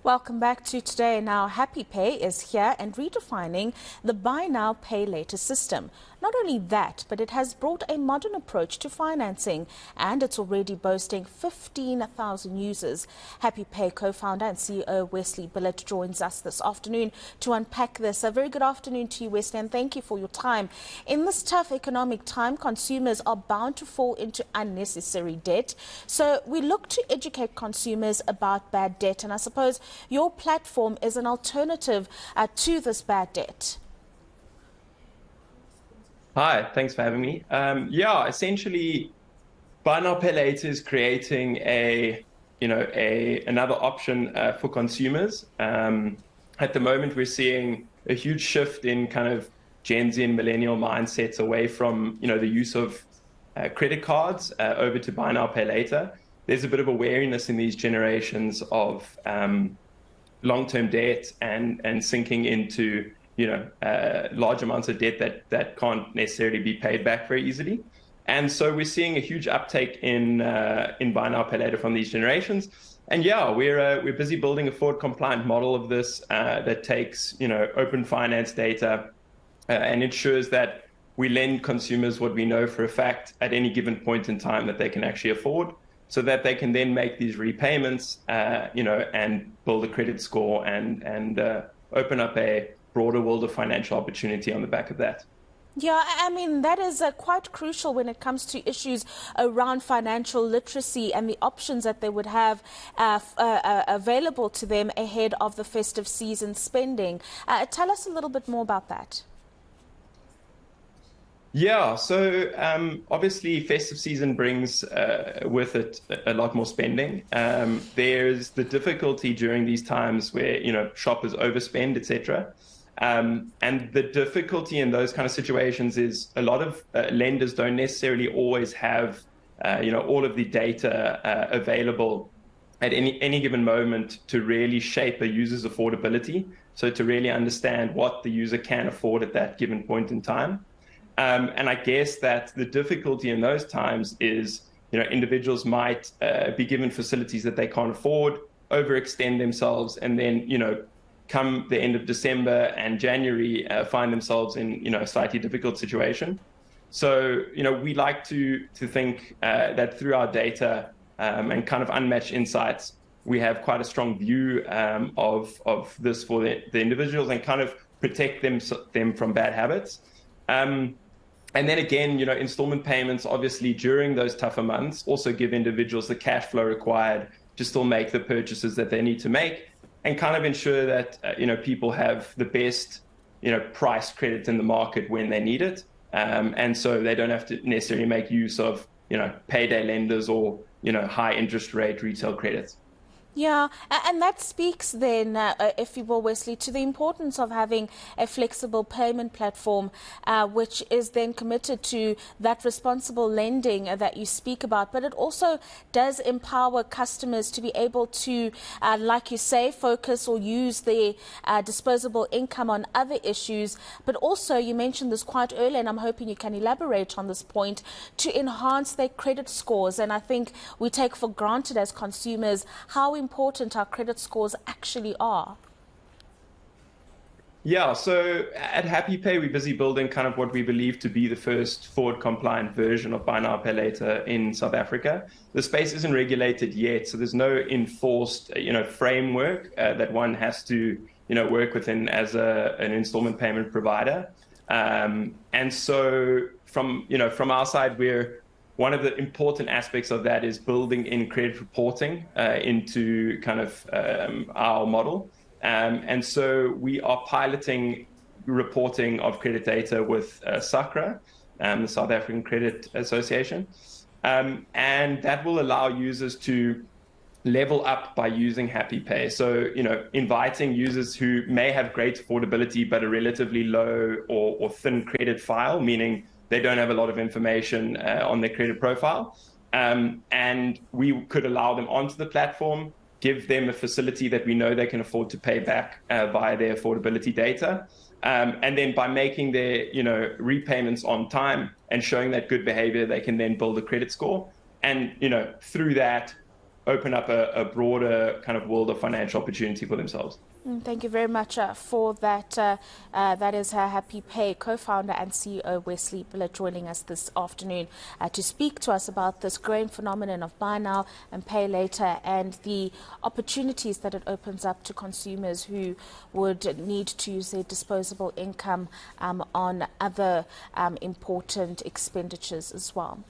Welcome back to Today. Now, Happy Pay is here and redefining the buy now, pay later system. Not only that, but it has brought a modern approach to financing, and it's already boasting 15,000 users. Happy Pay co-founder and CEO Wesley Billett joins us this afternoon to unpack this. A very good afternoon to you, Wesley, and thank you for your time. In this tough economic time, consumers are bound to fall into unnecessary debt. So we look to educate consumers about bad debt, and I suppose your platform is an alternative to this bad debt. Hi, thanks for having me. Essentially, buy now, pay later is creating another option for consumers. At the moment, we're seeing a huge shift in kind of Gen Z and millennial mindsets away from the use of credit cards over to buy now, pay later. There's a bit of awareness in these generations of long-term debt and sinking into large amounts of debt that can't necessarily be paid back very easily. And so we're seeing a huge uptake in buy now, pay later from these generations. And we're busy building a forward compliant model of this that takes open finance data and ensures that we lend consumers what we know for a fact at any given point in time that they can actually afford, so that they can then make these repayments, and build a credit score and open up a broader world of financial opportunity on the back of that. Yeah, I mean, that is quite crucial when it comes to issues around financial literacy and the options that they would have available to them ahead of the festive season spending. Tell us a little bit more about that. Yeah, so obviously festive season brings with it a lot more spending. There's the difficulty during these times where shoppers overspend, etc. And the difficulty in those kind of situations is a lot of lenders don't necessarily always have all of the data available at any given moment to really shape a user's affordability. So to really understand what the user can afford at that given point in time. And I guess that the difficulty in those times is, individuals might be given facilities that they can't afford, overextend themselves, and then, come the end of December and January, find themselves in, a slightly difficult situation. So, we like to think that through our data and kind of unmatched insights, we have quite a strong view of this for the individuals and kind of protect them from bad habits. And then again, installment payments, obviously, during those tougher months, also give individuals the cash flow required to still make the purchases that they need to make and kind of ensure that, people have the best, price credit in the market when they need it. And so they don't have to necessarily make use of, payday lenders or, high interest rate retail credits. Yeah, and that speaks then, if you will, Wesley, to the importance of having a flexible payment platform, which is then committed to that responsible lending that you speak about. But it also does empower customers to be able to, like you say, focus or use their disposable income on other issues. But also, you mentioned this quite early, and I'm hoping you can elaborate on this point, to enhance their credit scores. And I think we take for granted as consumers how important our credit scores actually are. Yeah, so at Happy Pay, we're busy building kind of what we believe to be the first forward compliant version of buy now, pay later in South Africa. The space isn't regulated yet, so there's no enforced, framework that one has to, work within as an installment payment provider. And so from our side, one of the important aspects of that is building in credit reporting into kind of our model. And so we are piloting reporting of credit data with SACRA, the South African Credit Association. And that will allow users to level up by using Happy Pay. So, inviting users who may have great affordability but a relatively low or thin credit file, meaning they don't have a lot of information on their credit profile. And we could allow them onto the platform, give them a facility that we know they can afford to pay back via their affordability data. And then by making their repayments on time and showing that good behavior, they can then build a credit score. And through that, open up a broader kind of world of financial opportunity for themselves. Thank you very much for that. That is Happy Pay co-founder and CEO Wesley Billett joining us this afternoon to speak to us about this growing phenomenon of buy now and pay later and the opportunities that it opens up to consumers who would need to use their disposable income on other important expenditures as well.